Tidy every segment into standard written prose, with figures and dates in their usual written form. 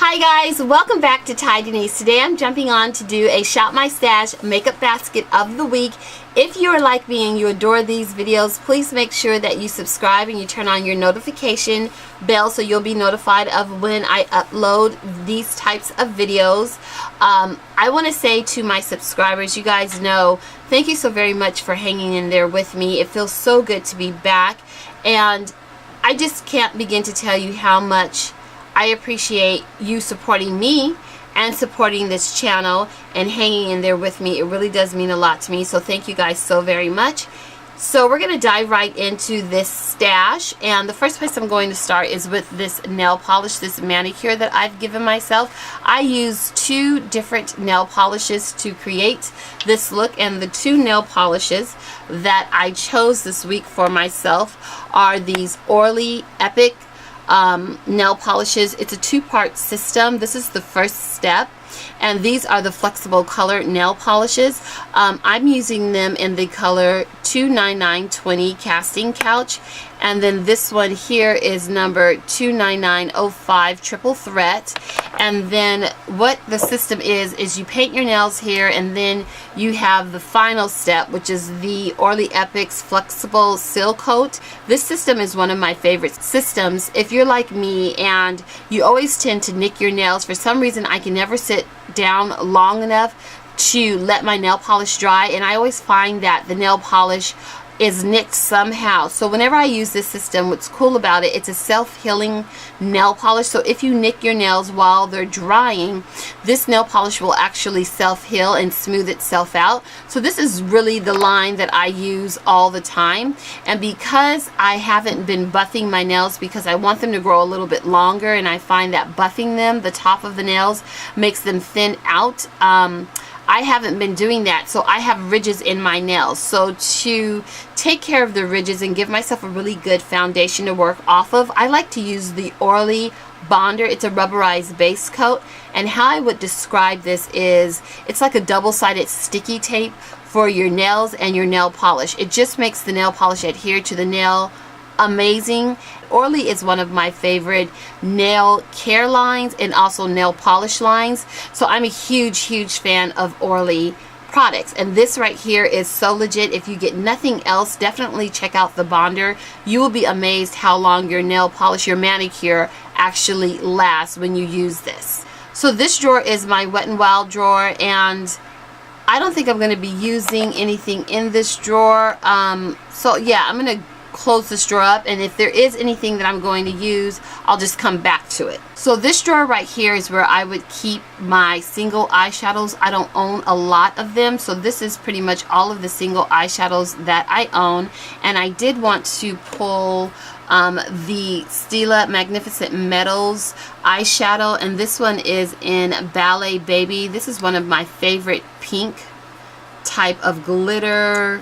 Hi guys, welcome back to tysdailies. Today I'm jumping on to do a Shop My Stash makeup basket of the week. If you are like me and you adore these videos, please make sure that you subscribe and you turn on your notification bell so you'll be notified of when I upload these types of videos. I want to say to my subscribers, you guys know, thank you so very much for hanging in there with me. It feels so good to be back, and I just can't begin to tell you how much I appreciate you supporting me and supporting this channel and hanging in there with me. It really does mean a lot to me, so thank you guys so very much. So we're going to dive right into this stash, and the first place I'm going to start is with this nail polish, this manicure that I've given myself. I use two different nail polishes to create this look, and the two nail polishes that I chose this week for myself are these Orly Epic nail polishes. It's a two-part system. This is the first step, and these are the flexible color nail polishes. I'm using them in the color 29920 Casting Couch, and then this one here is number 29905 Triple Threat. And then what the system is you paint your nails here, and then you have the final step, which is the Orly Epic's Flexible Seal Coat. This system is one of my favorite systems. If you're like me and you always tend to nick your nails, for some reason I can never sit down long enough to let my nail polish dry, and I always find that the nail polish is nicked somehow. So whenever I use this system, what's cool about it, it's a self-healing nail polish. So if you nick your nails while they're drying, this nail polish will actually self-heal and smooth itself out. So this is really the line that I use all the time. And because I haven't been buffing my nails because I want them to grow a little bit longer, and I find that buffing them, the top of the nails, makes them thin out, I haven't been doing that, so I have ridges in my nails. So to take care of the ridges and give myself a really good foundation to work off of, I like to use the Orly Bonder. It's a rubberized base coat, and how I would describe this is it's like a double-sided sticky tape for your nails and your nail polish. It just makes the nail polish adhere to the nail amazing. Orly is one of my favorite nail care lines and also nail polish lines, so I'm a huge fan of Orly products, and this right here is so legit. If you get nothing else, definitely check out the Bonder. You will be amazed how long your nail polish, your manicure, actually lasts when you use this. So this drawer is my Wet n Wild drawer, and I don't think I'm going to be using anything in this drawer. So yeah, I'm going to close this drawer up, and if there is anything that I'm going to use, I'll just come back to it. So this drawer right here is where I would keep my single eyeshadows. I don't own a lot of them, so this is pretty much all of the single eyeshadows that I own. And I did want to pull the Stila Magnificent Metals eyeshadow, and this one is in Ballet Baby. This is one of my favorite pink type of glitter.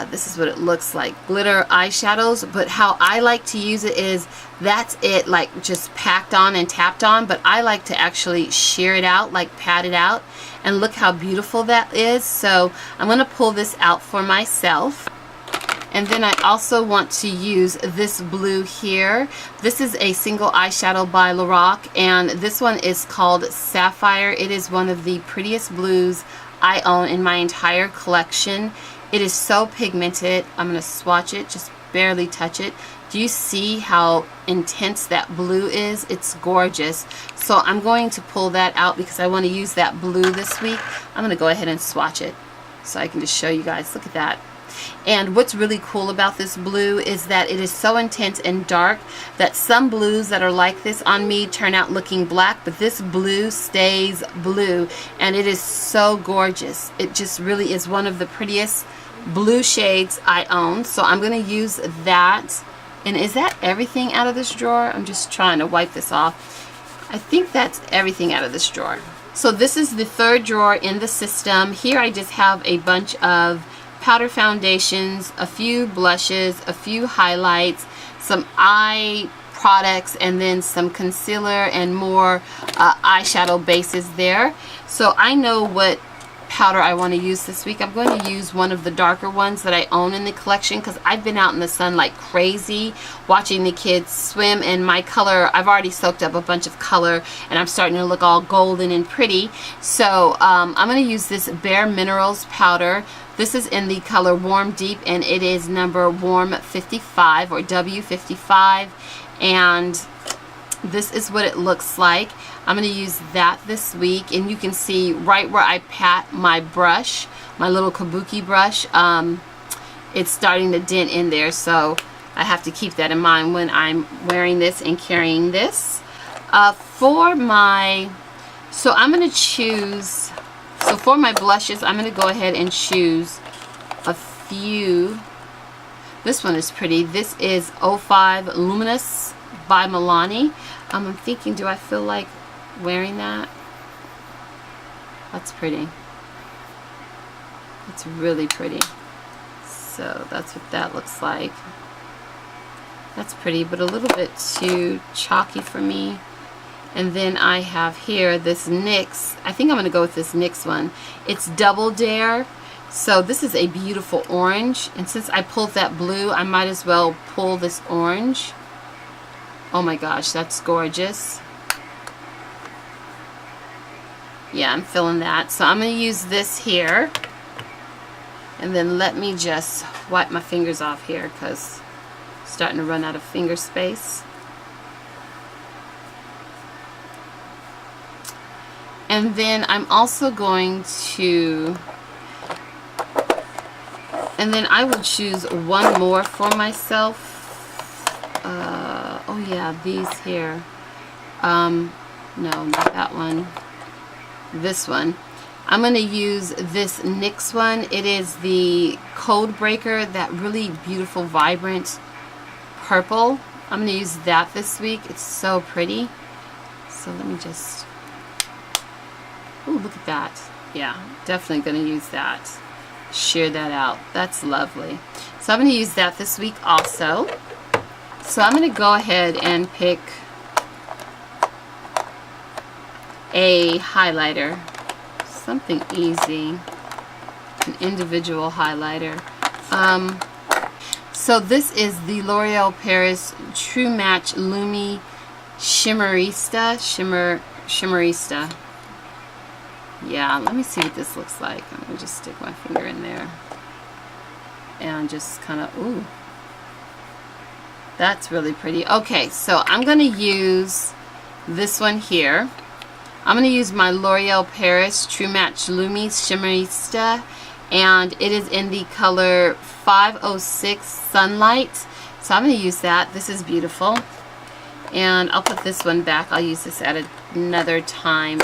This is what it looks like, glitter eyeshadows. But how I like to use it is, that's it, like just packed on and tapped on, but I like to actually sheer it out, like pat it out, and look how beautiful that is. So I'm going to pull this out for myself. And then I also want to use this blue here. This is a single eyeshadow by Lorac, and this one is called Sapphire. It is one of the prettiest blues I own in my entire collection. It is so pigmented. I'm going to swatch it, just barely touch it. Do you see how intense that blue is? It's gorgeous. So I'm going to pull that out because I want to use that blue this week. I'm going to go ahead and swatch it so I can just show you guys. Look at that. And what's really cool about this blue is that it is so intense and dark that some blues that are like this on me turn out looking black, but this blue stays blue, and it is so gorgeous. It just really is one of the prettiest blue shades I own. So I'm going to use that. And is that everything out of this drawer? I'm just trying to wipe this off. I think that's everything out of this drawer. So this is the third drawer in the system. Here I just have a bunch of powder foundations, a few blushes, a few highlights, some eye products, and then some concealer and more eyeshadow bases there. So I know what powder I want to use this week. I'm going to use one of the darker ones that I own in the collection because I've been out in the sun like crazy watching the kids swim, and my color, I've already soaked up a bunch of color and I'm starting to look all golden and pretty. So I'm going to use this Bare Minerals powder. This is in the color Warm Deep, and it is number Warm 55 or W55, and this is what it looks like. I'm going to use that this week, and you can see right where I pat my brush, my little kabuki brush, it's starting to dent in there, so I have to keep that in mind when I'm wearing this and carrying this. For my blushes, I'm going to go ahead and choose a few. This one is pretty. This is 05 Luminous by Milani. I'm thinking, do I feel like wearing that? That's pretty. It's really pretty. So that's what that looks like. That's pretty, but a little bit too chalky for me. And then I have here this NYX. I think I'm going to go with this NYX one. It's Double Dare. So this is a beautiful orange. And since I pulled that blue, I might as well pull this orange. Oh my gosh, that's gorgeous. Yeah, I'm feeling that. So I'm going to use this here. And then let me just wipe my fingers off here because I'm starting to run out of finger space. And then I'm also going to, and then I will choose one more for myself. Oh yeah, these here. No, not that one. This one. I'm going to use this NYX one. It is the Code Breaker, that really beautiful, vibrant purple. I'm going to use that this week. It's so pretty. So let me just... Ooh, look at that. Yeah, definitely going to use that. Shear that out. That's lovely. So I'm going to use that this week also. So I'm going to go ahead and pick a highlighter. Something easy. An individual highlighter. So this is the L'Oreal Paris True Match Lumi Shimmerista. Shimmerista. Yeah, let me see what this looks like. I'm going to just stick my finger in there. And just kind of, ooh. That's really pretty. Okay, so I'm going to use this one here. I'm going to use my L'Oreal Paris True Match Lumi Shimmerista, and it is in the color 506 Sunlight. So I'm going to use that. This is beautiful. And I'll put this one back. I'll use this at another time.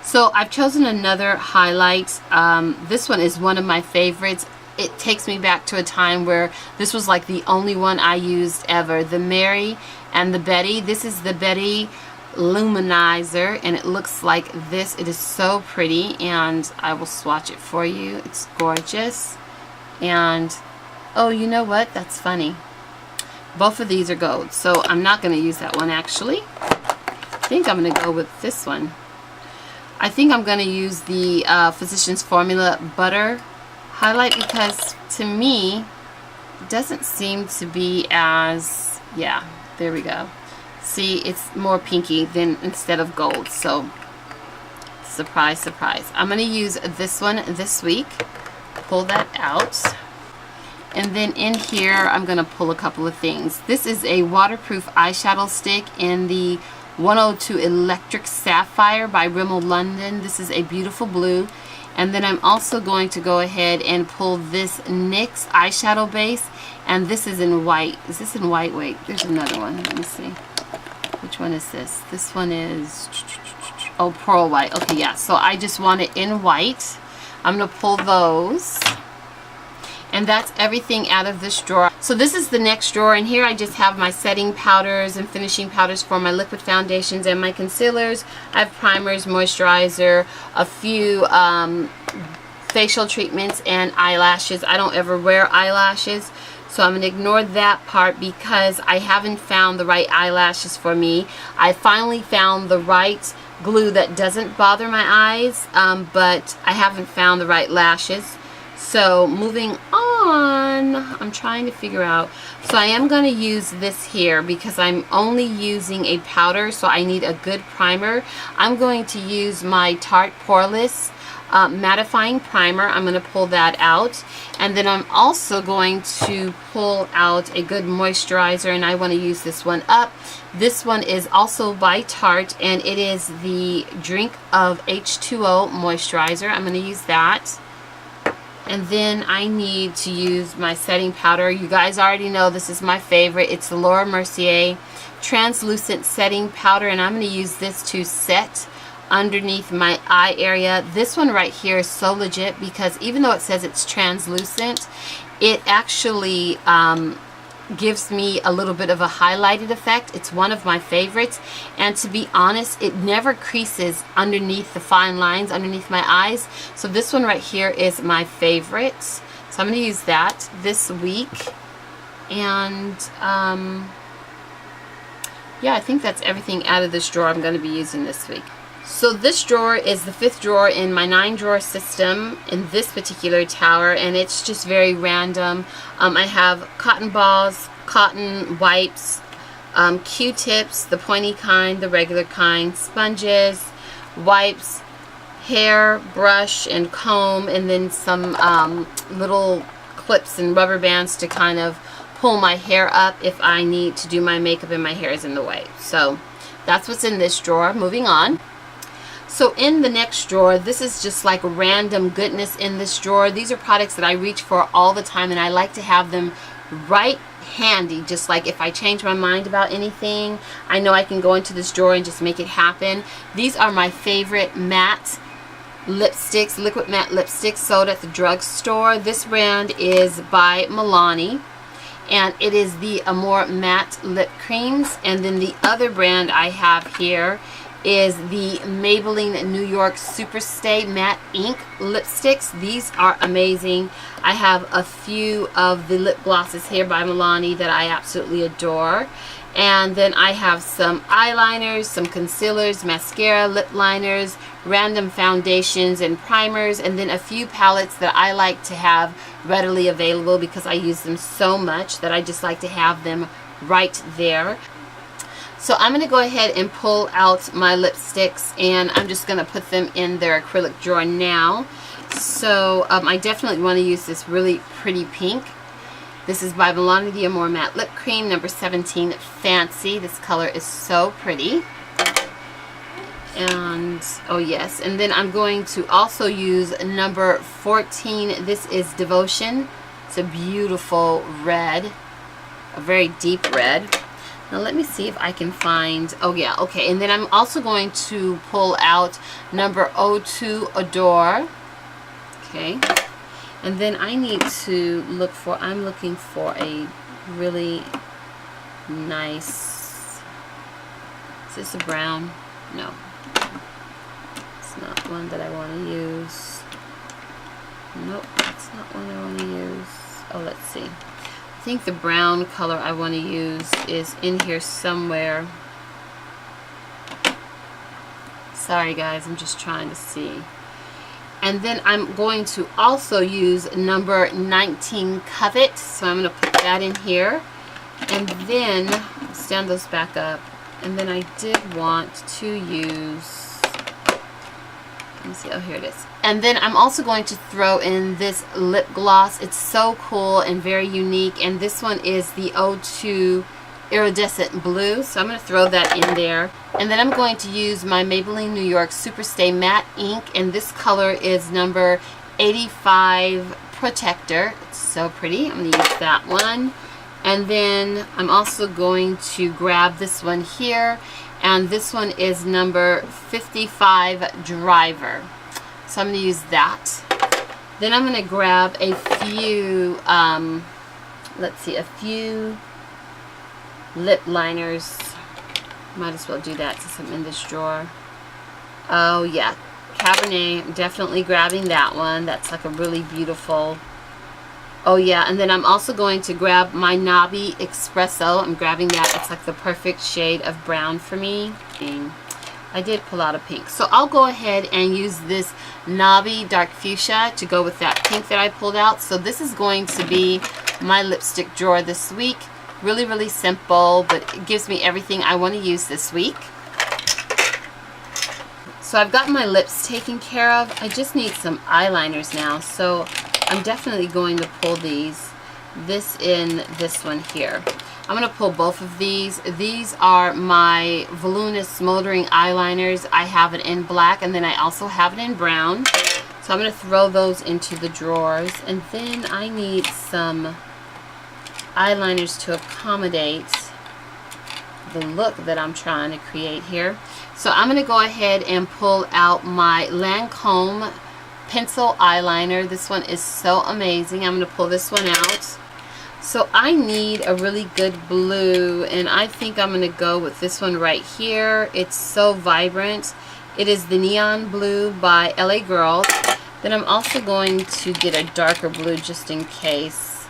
So I've chosen another highlight. This one is one of my favorites. It takes me back to a time where this was like the only one I used ever. The Mary and the Betty. This is the Betty Luminizer, and it looks like this. It is so pretty, and I will swatch it for you. It's gorgeous. And oh, you know what? That's funny. Both of these are gold, so I'm not going to use that one actually. I think I'm going to go with this one. I think I'm going to use the Physicians Formula Butter highlight because to me it doesn't seem to be as, yeah, there we go. See, it's more pinky than instead of gold. So surprise, surprise. I'm going to use this one this week. Pull that out. And then in here I'm going to pull a couple of things. This is a waterproof eyeshadow stick in the 102 Electric Sapphire by Rimmel London. This is a beautiful blue. And then I'm also going to go ahead and pull this NYX eyeshadow base, and this is in white. Is this in white? Wait, there's another one. Let me see. Which one is this? This one is, oh, pearl white. Okay, yeah, so I just want it in white. I'm going to pull those. And that's everything out of this drawer. So this is the next drawer, and here I just have my setting powders and finishing powders for my liquid foundations and my concealers. I have primers, moisturizer, a few facial treatments, and eyelashes. I don't ever wear eyelashes, So I'm going to ignore that part because I haven't found the right eyelashes for me. I finally found the right glue that doesn't bother my eyes, but I haven't found the right lashes. So moving on, I'm trying to figure out. So I am going to use this here because I'm only using a powder, so I need a good primer. I'm going to use my Tarte Poreless mattifying primer. I'm going to pull that out, and then I'm also going to pull out a good moisturizer, and I want to use this one up. This one is also by Tarte, and it is the Drink of H2O moisturizer. I'm going to use that. And then I need to use my setting powder. You guys already know this is my favorite. It's the Laura Mercier translucent setting powder, and I'm going to use this to set underneath my eye area. This one right here is so legit because even though it says it's translucent, it actually gives me a little bit of a highlighted effect. It's one of my favorites, and to be honest, it never creases underneath the fine lines underneath my eyes. So this one right here is my favorite, so I'm going to use that this week. And yeah, I think that's everything out of this drawer I'm going to be using this week. So this drawer is the 5th drawer in my 9-drawer system in this particular tower, and it's just very random. I have cotton balls, cotton wipes, Q-tips, the pointy kind, the regular kind, sponges, wipes, hair, brush, and comb, and then some little clips and rubber bands to kind of pull my hair up if I need to do my makeup and my hair is in the way. So that's what's in this drawer. Moving on. So in the next drawer, this is just like random goodness in this drawer. These are products that I reach for all the time, and I like to have them right handy. Just like if I change my mind about anything, I know I can go into this drawer and just make it happen. These are my favorite matte lipsticks, liquid matte lipsticks sold at the drugstore. This brand is by Milani, and it is the Amore Matte Lip Creams. And then the other brand I have here is the Maybelline New York Superstay Matte Ink Lipsticks. These are amazing. I have a few of the lip glosses here by Milani that I absolutely adore. And then I have some eyeliners, some concealers, mascara, lip liners, random foundations and primers, and then a few palettes that I like to have readily available because I use them so much that I just like to have them right there. So I'm going to go ahead and pull out my lipsticks, and I'm just going to put them in their acrylic drawer now. So I definitely want to use this really pretty pink. This is by Milani, the Amore Matte Lip Cream, number 17, Fancy. This color is so pretty. And, oh yes, and then I'm going to also use number 14. This is Devotion. It's a beautiful red, a very deep red. Now let me see if I can find, oh yeah, okay. And then I'm also going to pull out number 02, Adore. Okay. And then I need to look for, I'm looking for a really nice, is this a brown? No. It's not one that I want to use. Nope, that's not one I want to use. Oh, let's see. I think the brown color I want to use is in here somewhere. Sorry guys, I'm just trying to see. And then I'm going to also use number 19, Covet. So I'm going to put that in here. And then, stand those back up. And then I did want to use, let me see, oh here it is. And then I'm also going to throw in this lip gloss. It's so cool and very unique. And this one is the 02 Iridescent Blue. So I'm going to throw that in there. And then I'm going to use my Maybelline New York Superstay Matte Ink. And this color is number 85 Protector. It's so pretty. I'm going to use that one. And then I'm also going to grab this one here. And this one is number 55 Driver. So I'm going to use that. Then I'm going to grab a few, let's see, a few lip liners. Might as well do that since I'm in this drawer. Oh yeah, Cabernet. I'm definitely grabbing that one. That's like a really beautiful Oh yeah, and then I'm also going to grab my Nabi Espresso. I'm grabbing that. It's like the perfect shade of brown for me. And I did pull out a pink. So I'll go ahead and use this Nabi Dark Fuchsia to go with that pink that I pulled out. So this is going to be my lipstick drawer this week. Really, really simple, but it gives me everything I want to use this week. So I've got my lips taken care of. I just need some eyeliners now. So I'm definitely going to pull this in this one here. I'm going to pull both of these. These are my voluminous smoldering eyeliners. I have it in black, and then I also have it in brown. So I'm going to throw those into the drawers. And then I need some eyeliners to accommodate the look that I'm trying to create here. So I'm going to go ahead and pull out my Lancome pencil eyeliner. This one is so amazing. I'm going to pull this one out. So I need a really good blue, and I think I'm going to go with this one right here. It's so vibrant. It is the Neon Blue by LA Girl. Then I'm also going to get a darker blue just in case.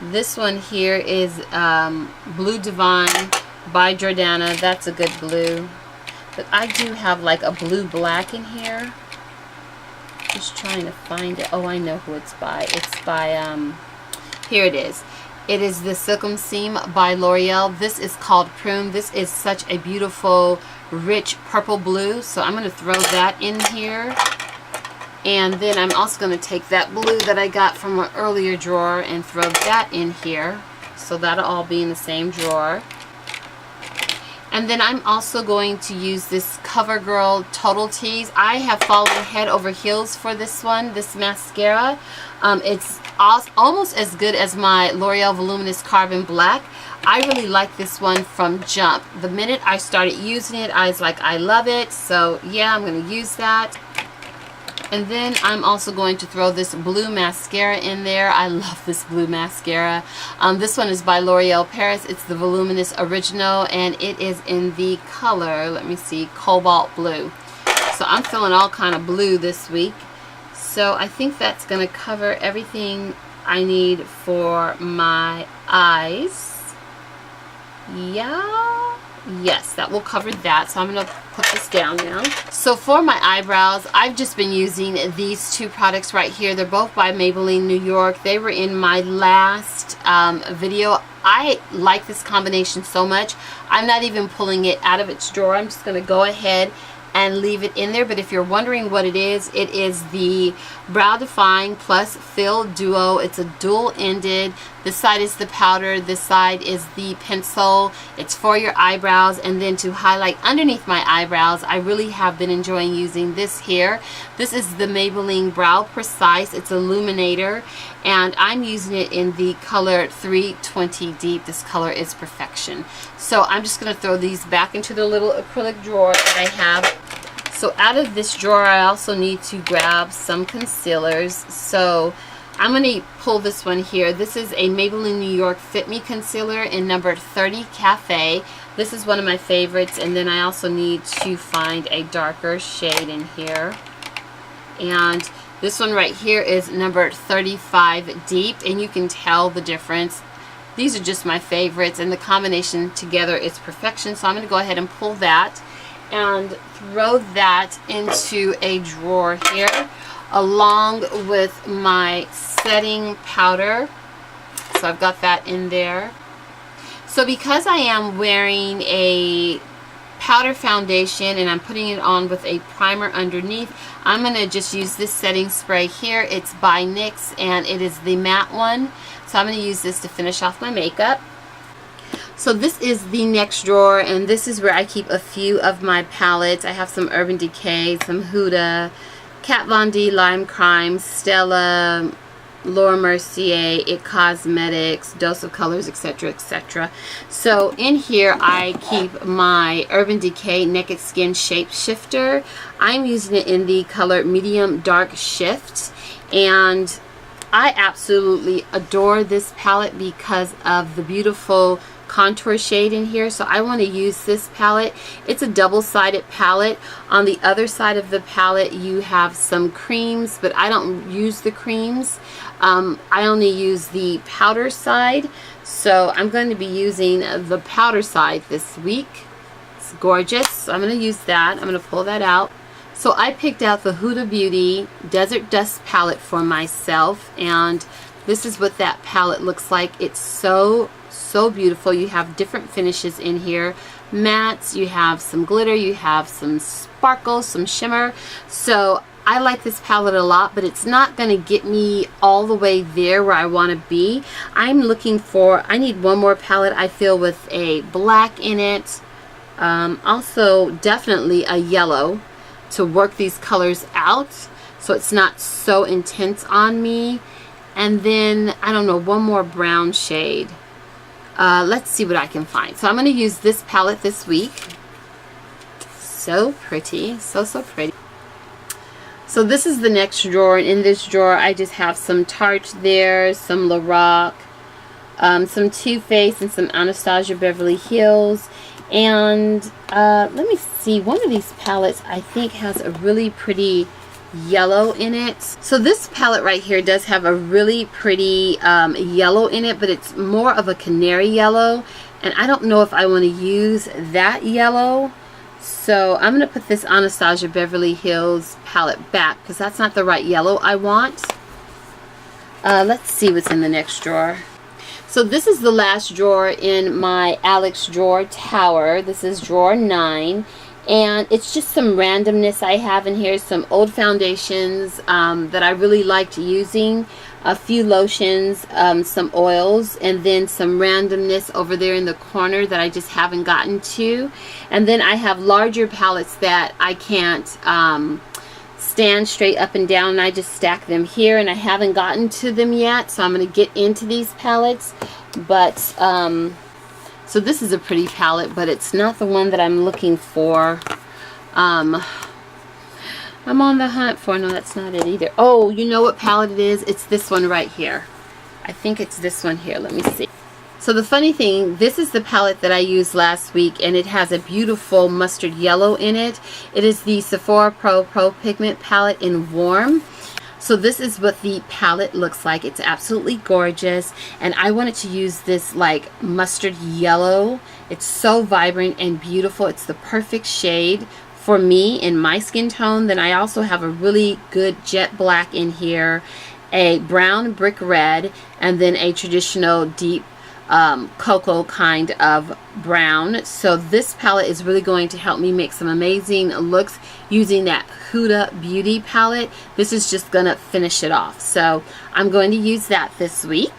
This one here is Blue Divine by Jordana. That's a good blue. But I do have like a blue black in here. Just trying to find it. Oh, I know who it's by. It's by, here it is. It is the Silkum Seam by L'Oreal. This is called Prune. This is such a beautiful, rich purple blue. So I'm going to throw that in here. And then I'm also going to take that blue that I got from an earlier drawer and throw that in here. So that'll all be in the same drawer. And then I'm also going to use this CoverGirl Total Tease. I have fallen head over heels for this one, this mascara. It's almost as good as my L'Oreal Voluminous Carbon Black. I really like this one from jump. The minute I started using it, I was like, I love it. So yeah, I'm going to use that. And then I'm also going to throw this blue mascara in there. I love this blue mascara. This one is by L'Oreal Paris. It's the Voluminous Original, and it is in the color, let me see, Cobalt Blue. So I'm feeling all kind of blue this week. So I think that's going to cover everything I need for my eyes. Yeah. Yes, that will cover that. So I'm going to put this down now. So for my eyebrows, I've just been using these two products right here. They're both by Maybelline New York. They were in my last video. I like this combination so much. I'm not even pulling it out of its drawer. I'm just going to go ahead and leave it in there. But if you're wondering what it is the Brow Define Plus Fill Duo. It's a dual-ended. This side is the powder, this side is the pencil. It's for your eyebrows, and then to highlight underneath my eyebrows, I really have been enjoying using this here. This is the Maybelline Brow Precise. It's Illuminator, and I'm using it in the color 320 Deep. This color is perfection. So I'm just going to throw these back into the little acrylic drawer that I have. So out of this drawer, I also need to grab some concealers. So I'm going to pull this one here. This is a Maybelline New York Fit Me Concealer in number 30 Cafe. This is one of my favorites, and then I also need to find a darker shade in here. And this one right here is number 35 Deep, and you can tell the difference. These are just my favorites, and the combination together is perfection. So I'm going to go ahead and pull that and throw that into a drawer here, along with my setting powder. So I've got that in there. So because I am wearing a powder foundation and I'm putting it on with a primer underneath, I'm going to just use this setting spray here. It's by NYX, and it is the matte one. So I'm going to use this to finish off my makeup. So this is the next drawer, and this is where I keep a few of my palettes. I have some Urban Decay, some Huda, Kat Von D, Lime Crime, Stella, Laura Mercier, It Cosmetics, Dose of Colors, etc., etc. So in here I keep my Urban Decay Naked Skin Shape Shifter. I'm using it in the color Medium Dark Shift, and I absolutely adore this palette because of the beautiful contour shade in here, so I want to use this palette. It's a double-sided palette. On the other side of the palette you have some creams, but I don't use the creams. I only use the powder side, so I'm going to be using the powder side this week. It's gorgeous, so I'm going to use that. I'm going to pull that out. So I picked out the Huda Beauty Desert Dust palette for myself, and this is what that palette looks like. It's so beautiful. You have different finishes in here. Mattes, you have some glitter, you have some sparkles, some shimmer. So I like this palette a lot, but it's not going to get me all the way there where I want to be. I'm looking for, I need one more palette, I feel, with a black in it. Also definitely a yellow to work these colors out so it's not so intense on me. And then, I don't know, one more brown shade. Let's see what I can find. So I'm going to use this palette this week. So pretty. So pretty. So this is the next drawer, and in this drawer I just have some Tarte there, some Lorac, some Too Faced, and some Anastasia Beverly Hills. And let me see, one of these palettes I think has a really pretty yellow in it. So this palette right here does have a really pretty yellow in it, but it's more of a canary yellow, and I don't know if I want to use that yellow. So I'm going to put this Anastasia Beverly Hills palette back because that's not the right yellow I want. Let's see what's in the next drawer. So this is the last drawer in my Alex drawer tower. This is drawer 9. And it's just some randomness I have in here. Some old foundations that I really liked using. A few lotions, some oils, and then some randomness over there in the corner that I just haven't gotten to. And then I have larger palettes that I can't stand straight up and down, and I just stack them here, and I haven't gotten to them yet, so I'm going to get into these palettes. But so this is a pretty palette, but it's not the one that I'm looking for. I'm on the hunt for, no, that's not it either. Oh, you know what palette it is? It's this one right here. I think it's this one here. Let me see. So the funny thing, this is the palette that I used last week, and it has a beautiful mustard yellow in it. It is the Sephora Pro Pigment palette in Warm. So this is what the palette looks like. It's absolutely gorgeous, and I wanted to use this like mustard yellow. It's so vibrant and beautiful. It's the perfect shade for me in my skin tone. Then I also have a really good jet black in here, a brown brick red, and then a traditional deep cocoa kind of brown. So this palette is really going to help me make some amazing looks using that Huda Beauty palette. This is just gonna finish it off. So I'm going to use that this week.